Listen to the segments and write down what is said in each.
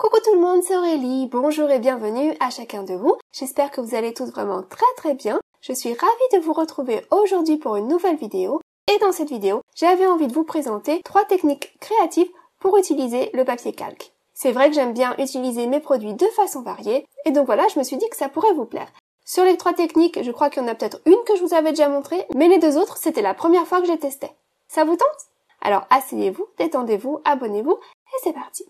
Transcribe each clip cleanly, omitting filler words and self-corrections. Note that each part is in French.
Coucou tout le monde, c'est Aurélie, bonjour et bienvenue à chacun de vous. J'espère que vous allez tous vraiment très bien. Je suis ravie de vous retrouver aujourd'hui pour une nouvelle vidéo. Et dans cette vidéo, j'avais envie de vous présenter 3 techniques créatives pour utiliser le papier calque. C'est vrai que j'aime bien utiliser mes produits de façon variée, et donc voilà, je me suis dit que ça pourrait vous plaire. Sur les 3 techniques, je crois qu'il y en a peut-être une que je vous avais déjà montrée, mais les 2 autres, c'était la première fois que je les testais. Ça vous tente? Alors asseyez-vous, détendez-vous, abonnez-vous, et c'est parti.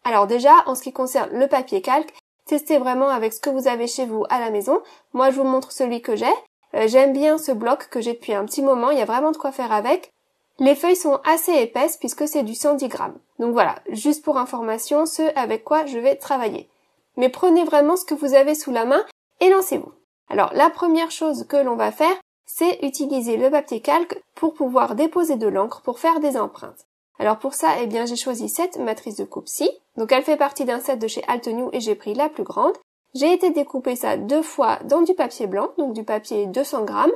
Alors déjà, en ce qui concerne le papier calque, testez vraiment avec ce que vous avez chez vous à la maison. Moi, je vous montre celui que j'ai. J'aime bien ce bloc que j'ai depuis un petit moment, il y a vraiment de quoi faire avec. Les feuilles sont assez épaisses puisque c'est du 110 grammes. Donc voilà, juste pour information, ce avec quoi je vais travailler. Mais prenez vraiment ce que vous avez sous la main et lancez-vous. Alors la première chose que l'on va faire, c'est utiliser le papier calque pour pouvoir déposer de l'encre pour faire des empreintes. Alors pour ça, j'ai choisi cette matrice de coupe-ci. Donc elle fait partie d'un set de chez Altenew et j'ai pris la plus grande. J'ai été découper ça 2 fois dans du papier blanc, donc du papier 200 grammes,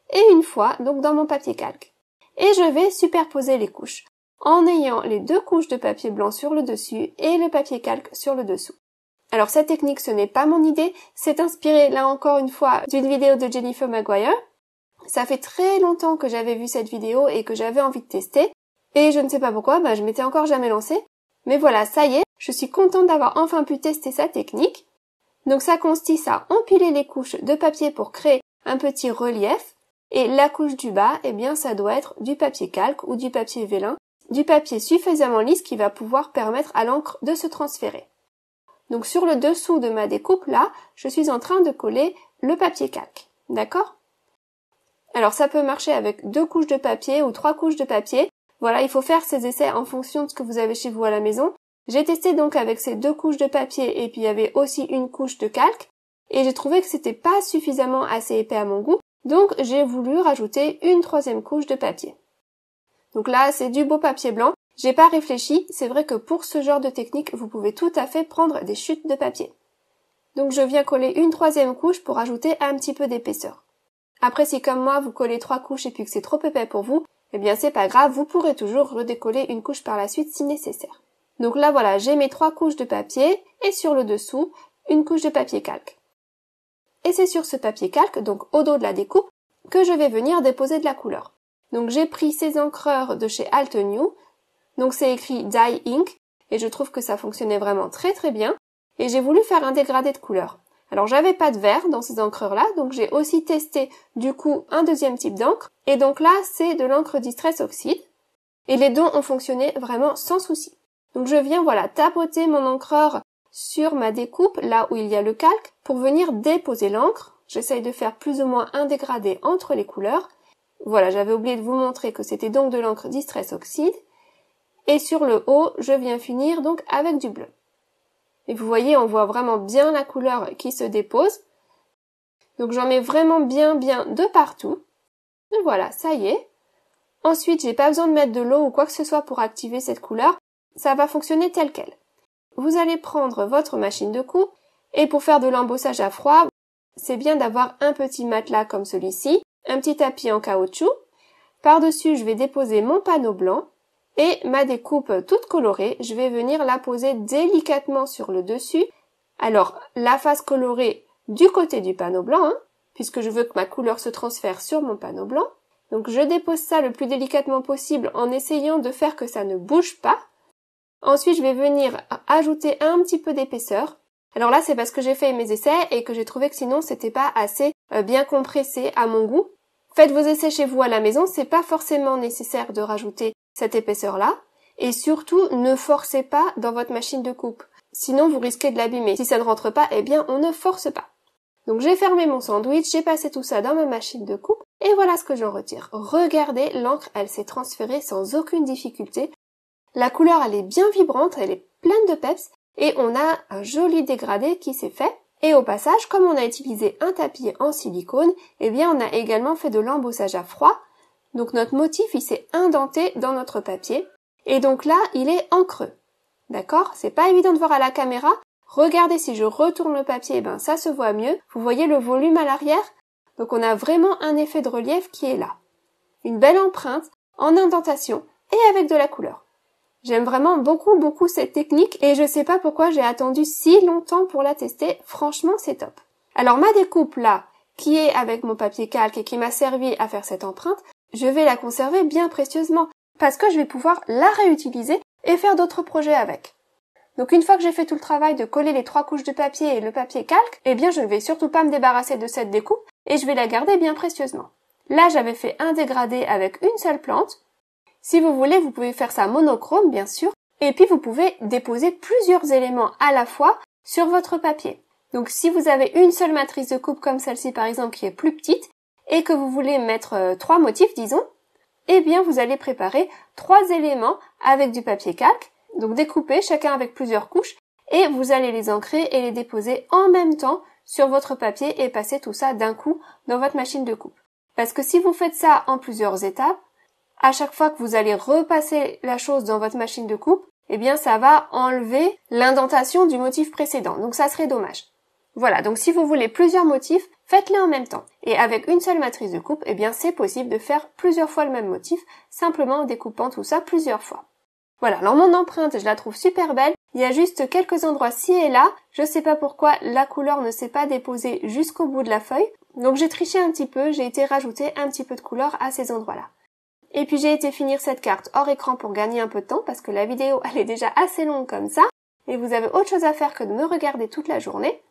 et une fois donc dans mon papier calque. Et je vais superposer les couches, en ayant les 2 couches de papier blanc sur le dessus et le papier calque sur le dessous. Alors cette technique, ce n'est pas mon idée, c'est inspiré là encore une fois d'une vidéo de Jennifer Maguire. Ça fait très longtemps que j'avais vu cette vidéo et que j'avais envie de tester. Et je ne sais pas pourquoi, je m'étais encore jamais lancée. Mais voilà, ça y est, je suis contente d'avoir enfin pu tester sa technique. Donc ça consiste à empiler les couches de papier pour créer un petit relief. Et la couche du bas, ça doit être du papier calque ou du papier vélin, du papier suffisamment lisse qui va pouvoir permettre à l'encre de se transférer. Donc sur le dessous de ma découpe, là, je suis en train de coller le papier calque. D'accord? Alors ça peut marcher avec 2 couches de papier ou 3 couches de papier. Voilà, il faut faire ces essais en fonction de ce que vous avez chez vous à la maison. J'ai testé donc avec ces 2 couches de papier et puis il y avait aussi une couche de calque. Et j'ai trouvé que c'était pas suffisamment assez épais à mon goût. Donc j'ai voulu rajouter une 3e couche de papier. Donc là, c'est du beau papier blanc. J'ai pas réfléchi. C'est vrai que pour ce genre de technique, vous pouvez tout à fait prendre des chutes de papier. Donc je viens coller une 3e couche pour ajouter un petit peu d'épaisseur. Après, si comme moi, vous collez 3 couches et puis que c'est trop épais pour vous, c'est pas grave, vous pourrez toujours redécoller une couche par la suite si nécessaire. Donc là voilà, j'ai mes 3 couches de papier et sur le dessous, une couche de papier calque. Et c'est sur ce papier calque, donc au dos de la découpe, que je vais venir déposer de la couleur. Donc j'ai pris ces encreurs de chez Altenew, donc c'est écrit Dye Ink, et je trouve que ça fonctionnait vraiment très bien, et j'ai voulu faire un dégradé de couleur. Alors j'avais pas de vert dans ces encreurs-là, donc j'ai aussi testé du coup un 2e type d'encre, et donc là c'est de l'encre Distress Oxide, et les 2 ont fonctionné vraiment sans souci. Donc je viens tapoter mon encreur sur ma découpe, là où il y a le calque, pour venir déposer l'encre. J'essaye de faire plus ou moins un dégradé entre les couleurs. Voilà, j'avais oublié de vous montrer que c'était donc de l'encre Distress Oxide, et sur le haut, je viens finir donc avec du bleu. Et vous voyez, on voit vraiment bien la couleur qui se dépose. Donc j'en mets vraiment bien de partout. Et voilà, ça y est. Ensuite, j'ai pas besoin de mettre de l'eau ou quoi que ce soit pour activer cette couleur. Ça va fonctionner tel quel. Vous allez prendre votre machine de coupe et pour faire de l'embossage à froid, c'est bien d'avoir un petit matelas comme celui-ci, un petit tapis en caoutchouc. Par-dessus, je vais déposer mon panneau blanc. Et ma découpe toute colorée, je vais venir la poser délicatement sur le dessus. Alors, la face colorée du côté du panneau blanc, puisque je veux que ma couleur se transfère sur mon panneau blanc. Donc je dépose ça le plus délicatement possible en essayant de faire que ça ne bouge pas. Ensuite, je vais venir ajouter un petit peu d'épaisseur. Alors là, c'est parce que j'ai fait mes essais et que j'ai trouvé que sinon c'était pas assez bien compressé à mon goût. Faites vos essais chez vous à la maison, c'est pas forcément nécessaire de rajouter cette épaisseur-là, et surtout ne forcez pas dans votre machine de coupe, sinon vous risquez de l'abîmer. Si ça ne rentre pas, on ne force pas. Donc j'ai fermé mon sandwich, j'ai passé tout ça dans ma machine de coupe, et voilà ce que j'en retire. Regardez, l'encre, elle s'est transférée sans aucune difficulté. La couleur, elle est bien vibrante, elle est pleine de peps, et on a un joli dégradé qui s'est fait. Et au passage, comme on a utilisé un tapis en silicone, on a également fait de l'embossage à froid. Donc notre motif, il s'est indenté dans notre papier. Et donc là, il est en creux. D'accord? C'est pas évident de voir à la caméra. Regardez, si je retourne le papier, ça se voit mieux. Vous voyez le volume à l'arrière? Donc on a vraiment un effet de relief qui est là. Une belle empreinte, en indentation et avec de la couleur. J'aime vraiment beaucoup cette technique et je sais pas pourquoi j'ai attendu si longtemps pour la tester. Franchement, c'est top. Alors ma découpe là, qui est avec mon papier calque et qui m'a servi à faire cette empreinte, je vais la conserver bien précieusement parce que je vais pouvoir la réutiliser et faire d'autres projets avec. Donc une fois que j'ai fait tout le travail de coller les 3 couches de papier et le papier calque, eh bien je ne vais surtout pas me débarrasser de cette découpe et je vais la garder bien précieusement. Là, j'avais fait un dégradé avec une seule plante. Si vous voulez, vous pouvez faire ça monochrome, bien sûr. Et puis, vous pouvez déposer plusieurs éléments à la fois sur votre papier. Donc, si vous avez une seule matrice de coupe comme celle-ci, par exemple, qui est plus petite, et que vous voulez mettre 3 motifs, disons, eh bien, vous allez préparer 3 éléments avec du papier calque. Donc, découpés, chacun avec plusieurs couches, et vous allez les ancrer et les déposer en même temps sur votre papier et passer tout ça d'un coup dans votre machine de coupe. Parce que si vous faites ça en plusieurs étapes, à chaque fois que vous allez repasser la chose dans votre machine de coupe, eh bien ça va enlever l'indentation du motif précédent. Donc ça serait dommage. Voilà, donc si vous voulez plusieurs motifs, faites-les en même temps. Et avec une seule matrice de coupe, eh bien c'est possible de faire plusieurs fois le même motif, simplement en découpant tout ça plusieurs fois. Voilà, alors mon empreinte, je la trouve super belle. Il y a juste quelques endroits ci et là. Je sais pas pourquoi la couleur ne s'est pas déposée jusqu'au bout de la feuille. Donc j'ai triché un petit peu, j'ai été rajouter un petit peu de couleur à ces endroits-là. Et puis j'ai été finir cette carte hors écran pour gagner un peu de temps parce que la vidéo elle est déjà assez longue comme ça et vous avez autre chose à faire que de me regarder toute la journée.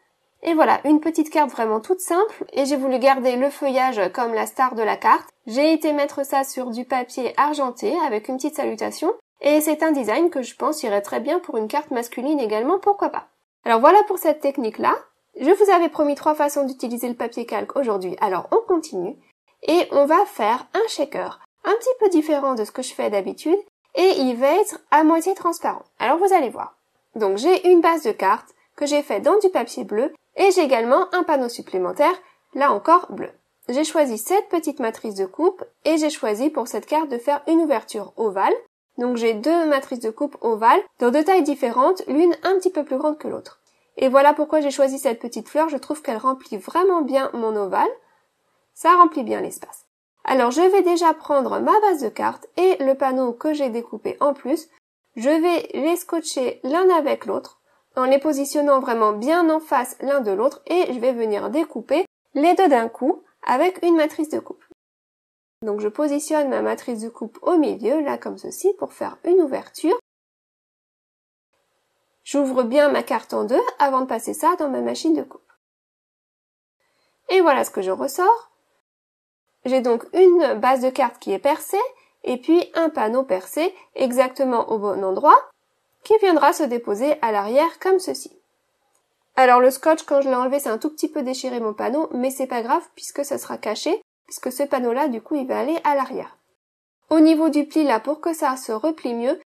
Et voilà, une petite carte vraiment toute simple et j'ai voulu garder le feuillage comme la star de la carte. J'ai été mettre ça sur du papier argenté avec une petite salutation et c'est un design que je pense irait très bien pour une carte masculine également, pourquoi pas. Alors voilà pour cette technique-là. Je vous avais promis 3 façons d'utiliser le papier calque aujourd'hui, alors on continue et on va faire un shaker. Un petit peu différent de ce que je fais d'habitude et il va être à moitié transparent. Alors vous allez voir. Donc j'ai une base de carte que j'ai fait dans du papier bleu et j'ai également un panneau supplémentaire, là encore bleu. J'ai choisi cette petite matrice de coupe et j'ai choisi pour cette carte de faire une ouverture ovale. Donc j'ai 2 matrices de coupe ovales dans 2 tailles différentes, l'une un petit peu plus grande que l'autre. Et voilà pourquoi j'ai choisi cette petite fleur, je trouve qu'elle remplit vraiment bien mon ovale. Ça remplit bien l'espace. Alors je vais déjà prendre ma base de cartes et le panneau que j'ai découpé en plus. Je vais les scotcher l'un avec l'autre en les positionnant vraiment bien en face l'un de l'autre et je vais venir découper les deux d'un coup avec une matrice de coupe. Donc je positionne ma matrice de coupe au milieu, là comme ceci, pour faire une ouverture. J'ouvre bien ma carte en deux avant de passer ça dans ma machine de coupe. Et voilà ce que je ressors. J'ai donc une base de carte qui est percée et puis un panneau percé exactement au bon endroit qui viendra se déposer à l'arrière comme ceci. Alors le scotch, quand je l'ai enlevé, c'est un tout petit peu déchiré mon panneau, mais c'est pas grave puisque ça sera caché, puisque ce panneau-là, du coup, il va aller à l'arrière. Au niveau du pli, là, pour que ça se replie mieux,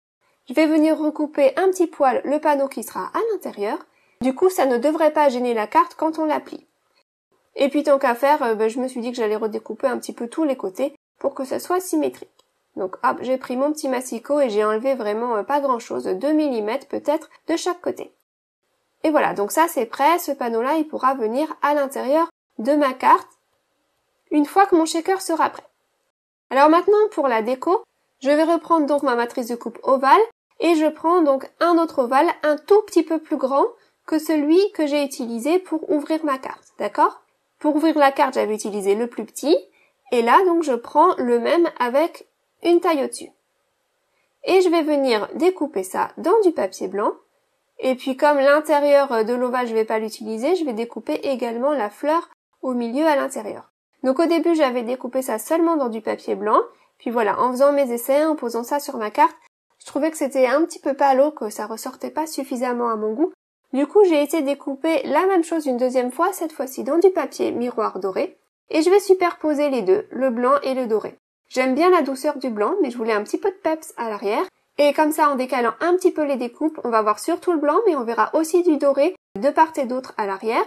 je vais venir recouper un petit poil le panneau qui sera à l'intérieur. Du coup, ça ne devrait pas gêner la carte quand on la plie. Et puis tant qu'à faire, je me suis dit que j'allais redécouper un petit peu tous les côtés pour que ça soit symétrique. Donc hop, j'ai pris mon petit massicot et j'ai enlevé vraiment pas grand chose, 2 mm peut-être de chaque côté. Et voilà, donc ça c'est prêt, ce panneau-là il pourra venir à l'intérieur de ma carte une fois que mon shaker sera prêt. Alors maintenant pour la déco, je vais reprendre donc ma matrice de coupe ovale et je prends donc un autre ovale un tout petit peu plus grand que celui que j'ai utilisé pour ouvrir ma carte, d'accord ? Pour ouvrir la carte, j'avais utilisé le plus petit, et là, donc, je prends le même avec une taille au-dessus. Et je vais venir découper ça dans du papier blanc, et puis comme l'intérieur de l'ovale, je vais pas l'utiliser, je vais découper également la fleur au milieu à l'intérieur. Donc au début, j'avais découpé ça seulement dans du papier blanc, puis voilà, en faisant mes essais, en posant ça sur ma carte, je trouvais que c'était un petit peu pâle, que ça ressortait pas suffisamment à mon goût. Du coup, j'ai été découper la même chose une deuxième fois, cette fois-ci dans du papier miroir doré, et je vais superposer les deux, le blanc et le doré. J'aime bien la douceur du blanc, mais je voulais un petit peu de peps à l'arrière, et comme ça, en décalant un petit peu les découpes, on va voir surtout le blanc, mais on verra aussi du doré de part et d'autre à l'arrière,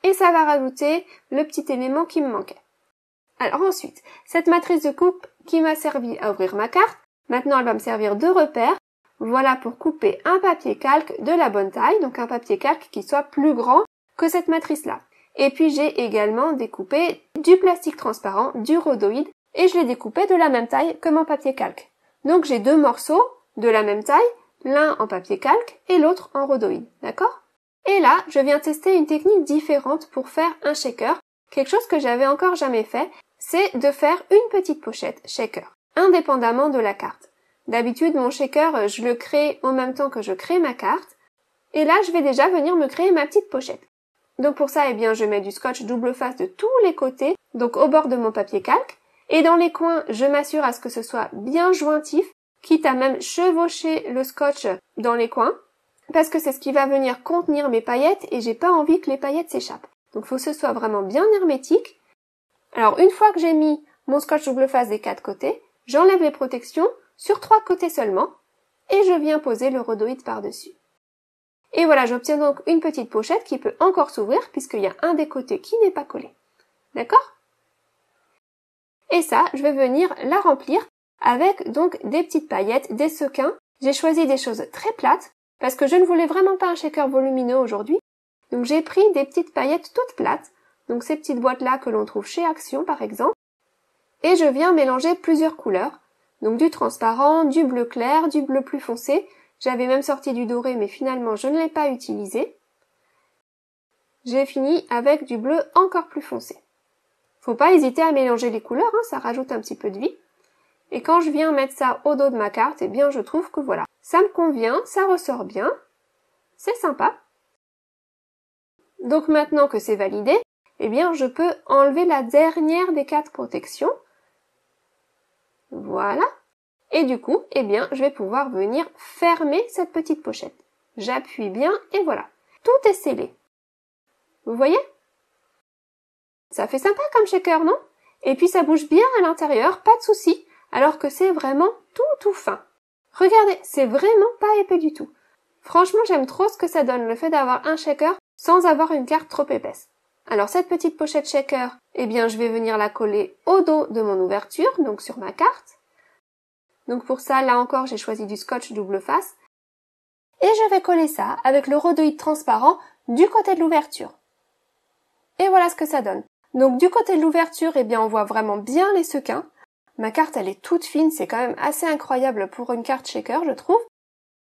et ça va rajouter le petit élément qui me manquait. Alors ensuite, cette matrice de coupe qui m'a servi à ouvrir ma carte, maintenant elle va me servir de repère. Voilà pour couper un papier calque de la bonne taille, donc un papier calque qui soit plus grand que cette matrice-là. Et puis j'ai également découpé du plastique transparent, du rhodoïde, et je l'ai découpé de la même taille que mon papier calque. Donc j'ai 2 morceaux de la même taille, l'un en papier calque et l'autre en rhodoïde, d'accord? Et là, je viens tester une technique différente pour faire un shaker. Quelque chose que j'avais encore jamais fait, c'est de faire une petite pochette shaker, indépendamment de la carte. D'habitude, mon shaker, je le crée en même temps que je crée ma carte. Et là, je vais déjà venir me créer ma petite pochette. Donc pour ça, eh bien, je mets du scotch double face de tous les côtés, donc au bord de mon papier calque. Et dans les coins, je m'assure à ce que ce soit bien jointif, quitte à même chevaucher le scotch dans les coins, parce que c'est ce qui va venir contenir mes paillettes et j'ai pas envie que les paillettes s'échappent. Donc il faut que ce soit vraiment bien hermétique. Alors une fois que j'ai mis mon scotch double face des 4 côtés, j'enlève les protections sur 3 côtés seulement et je viens poser le rhodoïde par-dessus. Et voilà, j'obtiens donc une petite pochette qui peut encore s'ouvrir puisqu'il y a un des côtés qui n'est pas collé. D'accord? Et ça, je vais venir la remplir avec donc des petites paillettes, des sequins. J'ai choisi des choses très plates parce que je ne voulais vraiment pas un shaker volumineux aujourd'hui. Donc j'ai pris des petites paillettes toutes plates, donc ces petites boîtes-là que l'on trouve chez Action par exemple. Et je viens mélanger plusieurs couleurs, donc du transparent, du bleu clair, du bleu plus foncé. J'avais même sorti du doré mais finalement je ne l'ai pas utilisé. J'ai fini avec du bleu encore plus foncé. Faut pas hésiter à mélanger les couleurs, hein, ça rajoute un petit peu de vie. Et quand je viens mettre ça au dos de ma carte, eh bien je trouve que voilà, ça me convient, ça ressort bien, c'est sympa. Donc maintenant que c'est validé, eh bien je peux enlever la dernière des 4 protections. Voilà. Et du coup, eh bien je vais pouvoir venir fermer cette petite pochette. J'appuie bien et voilà. Tout est scellé. Vous voyez? Ça fait sympa comme shaker, non? Et puis ça bouge bien à l'intérieur, pas de souci, alors que c'est vraiment tout fin. Regardez, c'est vraiment pas épais du tout. Franchement, j'aime trop ce que ça donne, le fait d'avoir un shaker sans avoir une carte trop épaisse. Alors cette petite pochette shaker, eh bien je vais venir la coller au dos de mon ouverture, donc sur ma carte. Donc pour ça, là encore, j'ai choisi du scotch double face. Et je vais coller ça avec le rhodoïde transparent du côté de l'ouverture. Et voilà ce que ça donne. Donc du côté de l'ouverture, eh bien on voit vraiment bien les sequins. Ma carte, elle est toute fine, c'est quand même assez incroyable pour une carte shaker, je trouve.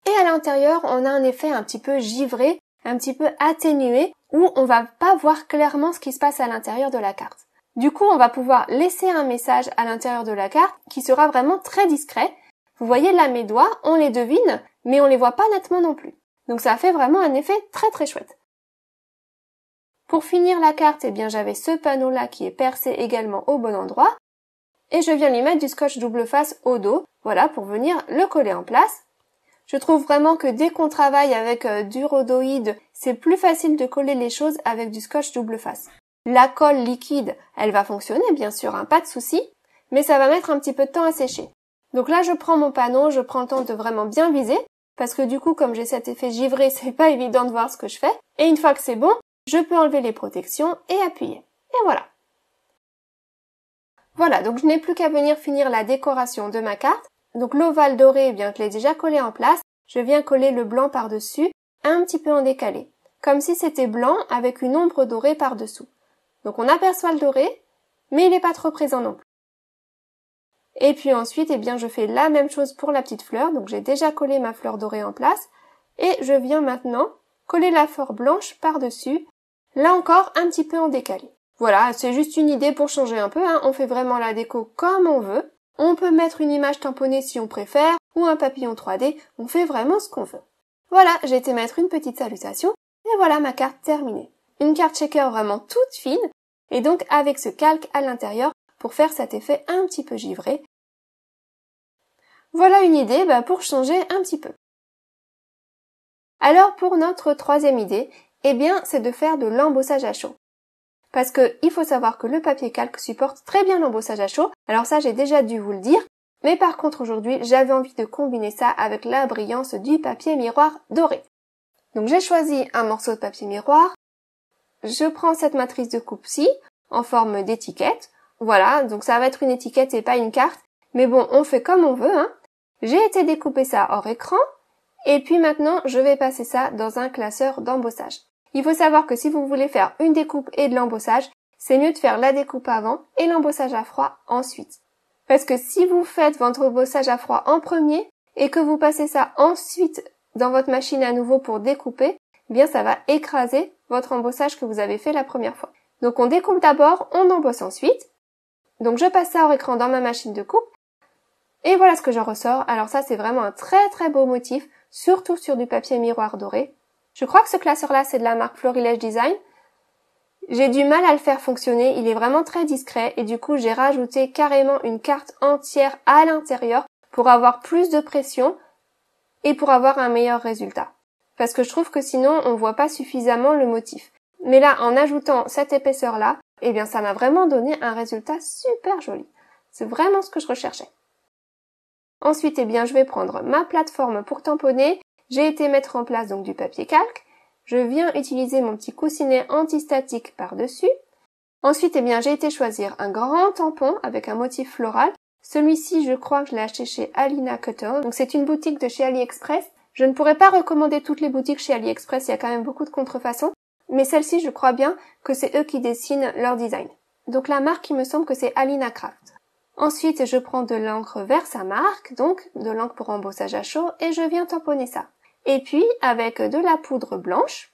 Et à l'intérieur, on a un effet un petit peu givré, un petit peu atténué, où on va pas voir clairement ce qui se passe à l'intérieur de la carte. Du coup, on va pouvoir laisser un message à l'intérieur de la carte qui sera vraiment très discret. Vous voyez là mes doigts, on les devine, mais on les voit pas nettement non plus. Donc ça fait vraiment un effet très chouette. Pour finir la carte, eh bien j'avais ce panneau-là qui est percé également au bon endroit. Et je viens lui mettre du scotch double face au dos, voilà, pour venir le coller en place. Je trouve vraiment que dès qu'on travaille avec du rhodoïde, c'est plus facile de coller les choses avec du scotch double face. La colle liquide, elle va fonctionner bien sûr, hein, pas de souci, mais ça va mettre un petit peu de temps à sécher. Donc là, je prends mon panneau, je prends le temps de vraiment bien viser, parce que du coup, comme j'ai cet effet givré, c'est pas évident de voir ce que je fais. Et une fois que c'est bon, je peux enlever les protections et appuyer. Et voilà. Voilà, donc je n'ai plus qu'à venir finir la décoration de ma carte. Donc l'ovale doré, eh bien, je l'ai déjà collé en place. Je viens coller le blanc par-dessus, un petit peu en décalé. Comme si c'était blanc avec une ombre dorée par-dessous. Donc on aperçoit le doré, mais il n'est pas trop présent non plus. Et puis ensuite, eh bien, je fais la même chose pour la petite fleur. Donc j'ai déjà collé ma fleur dorée en place. Et je viens maintenant coller la fleur blanche par-dessus. Là encore, un petit peu en décalé. Voilà, c'est juste une idée pour changer un peu, hein. On fait vraiment la déco comme on veut. On peut mettre une image tamponnée si on préfère, ou un papillon 3D, on fait vraiment ce qu'on veut. Voilà, j'ai été mettre une petite salutation, et voilà ma carte terminée. Une carte shaker vraiment toute fine, et donc avec ce calque à l'intérieur pour faire cet effet un petit peu givré. Voilà une idée pour changer un petit peu. Alors pour notre troisième idée, eh bien c'est de faire de l'embossage à chaud. Parce que il faut savoir que le papier calque supporte très bien l'embossage à chaud. Alors ça, j'ai déjà dû vous le dire. Mais par contre, aujourd'hui, j'avais envie de combiner ça avec la brillance du papier miroir doré. Donc j'ai choisi un morceau de papier miroir. Je prends cette matrice de coupe-ci en forme d'étiquette. Voilà, donc ça va être une étiquette et pas une carte. Mais bon, on fait comme on veut, hein. J'ai été découper ça hors écran. Et puis maintenant, je vais passer ça dans un classeur d'embossage. Il faut savoir que si vous voulez faire une découpe et de l'embossage, c'est mieux de faire la découpe avant et l'embossage à froid ensuite. Parce que si vous faites votre embossage à froid en premier, et que vous passez ça ensuite dans votre machine à nouveau pour découper, eh bien ça va écraser votre embossage que vous avez fait la première fois. Donc on découpe d'abord, on embosse ensuite. Donc je passe ça au écran dans ma machine de coupe. Et voilà ce que j'en ressors. Alors ça c'est vraiment un très très beau motif, surtout sur du papier miroir doré. Je crois que ce classeur-là c'est de la marque Florilège Design. J'ai du mal à le faire fonctionner, il est vraiment très discret et du coup j'ai rajouté carrément une carte entière à l'intérieur pour avoir plus de pression et pour avoir un meilleur résultat. Parce que je trouve que sinon on voit pas suffisamment le motif. Mais là, en ajoutant cette épaisseur-là, eh bien ça m'a vraiment donné un résultat super joli. C'est vraiment ce que je recherchais. Ensuite, eh bien je vais prendre ma plateforme pour tamponner. J'ai été mettre en place donc du papier calque. Je viens utiliser mon petit coussinet antistatique par-dessus. Ensuite, eh bien, j'ai été choisir un grand tampon avec un motif floral. Celui-ci, je crois que je l'ai acheté chez Alina Cutter. Donc, c'est une boutique de chez AliExpress. Je ne pourrais pas recommander toutes les boutiques chez AliExpress. Il y a quand même beaucoup de contrefaçons. Mais celle-ci, je crois bien que c'est eux qui dessinent leur design. Donc, la marque, il me semble que c'est Alina Craft. Ensuite, je prends de l'encre Versamark, donc de l'encre pour embossage à chaud, et je viens tamponner ça. Et puis, avec de la poudre blanche,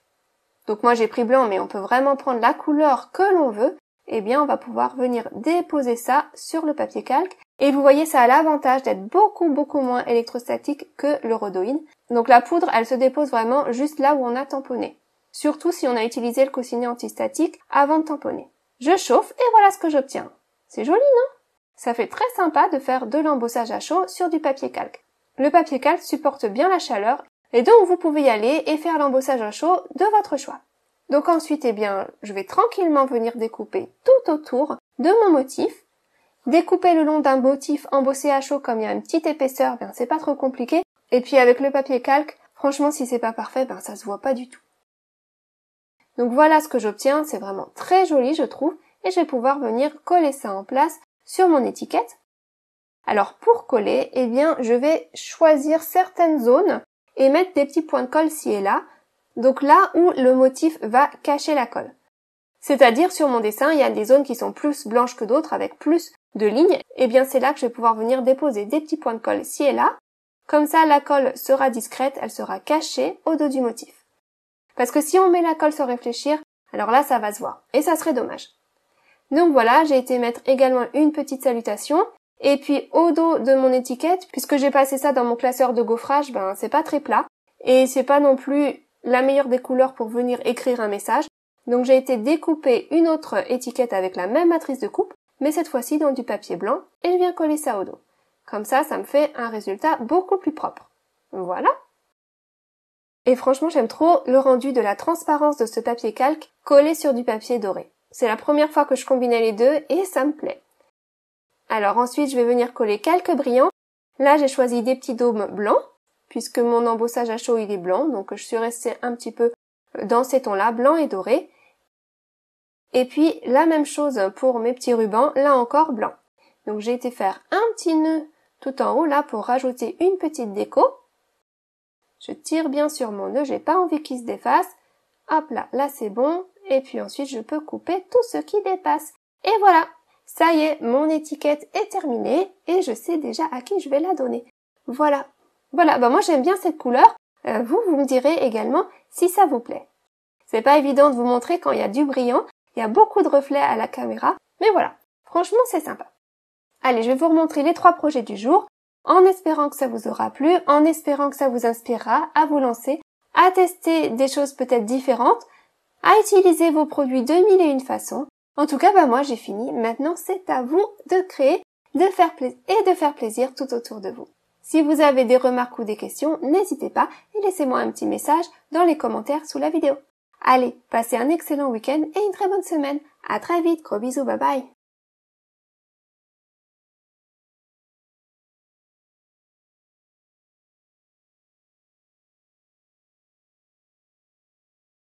donc moi j'ai pris blanc, mais on peut vraiment prendre la couleur que l'on veut, eh bien on va pouvoir venir déposer ça sur le papier calque. Et vous voyez, ça a l'avantage d'être beaucoup moins électrostatique que le Rhodoin. Donc la poudre, elle se dépose vraiment juste là où on a tamponné. Surtout si on a utilisé le coussinet antistatique avant de tamponner. Je chauffe et voilà ce que j'obtiens. C'est joli, non? Ça fait très sympa de faire de l'embossage à chaud sur du papier calque. Le papier calque supporte bien la chaleur. Et donc, vous pouvez y aller et faire l'embossage à chaud de votre choix. Donc ensuite, eh bien, je vais tranquillement venir découper tout autour de mon motif. Découper le long d'un motif embossé à chaud comme il y a une petite épaisseur, ben c'est pas trop compliqué. Et puis avec le papier calque, franchement, si c'est pas parfait, ben ça se voit pas du tout. Donc voilà ce que j'obtiens, c'est vraiment très joli, je trouve. Et je vais pouvoir venir coller ça en place sur mon étiquette. Alors pour coller, eh bien, je vais choisir certaines zones et mettre des petits points de colle ci et là, donc là où le motif va cacher la colle. C'est-à-dire sur mon dessin, il y a des zones qui sont plus blanches que d'autres avec plus de lignes, et bien c'est là que je vais pouvoir venir déposer des petits points de colle ci et là, comme ça la colle sera discrète, elle sera cachée au dos du motif. Parce que si on met la colle sans réfléchir, alors là ça va se voir, et ça serait dommage. Donc voilà, j'ai été mettre également une petite salutation, et puis au dos de mon étiquette, puisque j'ai passé ça dans mon classeur de gaufrage, ben c'est pas très plat. Et c'est pas non plus la meilleure des couleurs pour venir écrire un message. Donc j'ai été découper une autre étiquette avec la même matrice de coupe, mais cette fois-ci dans du papier blanc, et je viens coller ça au dos. Comme ça me fait un résultat beaucoup plus propre. Voilà. Et franchement, j'aime trop le rendu de la transparence de ce papier calque collé sur du papier doré. C'est la première fois que je combinais les deux et ça me plaît. Alors ensuite, je vais venir coller quelques brillants. Là, j'ai choisi des petits dômes blancs, puisque mon embossage à chaud, il est blanc. Donc, je suis restée un petit peu dans ces tons-là, blanc et doré. Et puis, la même chose pour mes petits rubans, là encore blanc. Donc, j'ai été faire un petit nœud tout en haut, là, pour rajouter une petite déco. Je tire bien sur mon nœud, j'ai pas envie qu'il se défasse. Hop là, là c'est bon. Et puis ensuite, je peux couper tout ce qui dépasse. Et voilà! Ça y est, mon étiquette est terminée et je sais déjà à qui je vais la donner. Voilà. Voilà, bah moi j'aime bien cette couleur. Vous me direz également si ça vous plaît. C'est pas évident de vous montrer quand il y a du brillant. Il y a beaucoup de reflets à la caméra. Mais voilà, franchement c'est sympa. Allez, je vais vous remontrer les 3 projets du jour. En espérant que ça vous aura plu, en espérant que ça vous inspirera à vous lancer, à tester des choses peut-être différentes, à utiliser vos produits de 1001 façons. En tout cas, bah moi j'ai fini. Maintenant, c'est à vous de créer, de faire plaisir tout autour de vous. Si vous avez des remarques ou des questions, n'hésitez pas et laissez-moi un petit message dans les commentaires sous la vidéo. Allez, passez un excellent week-end et une très bonne semaine. À très vite, gros bisous, bye bye.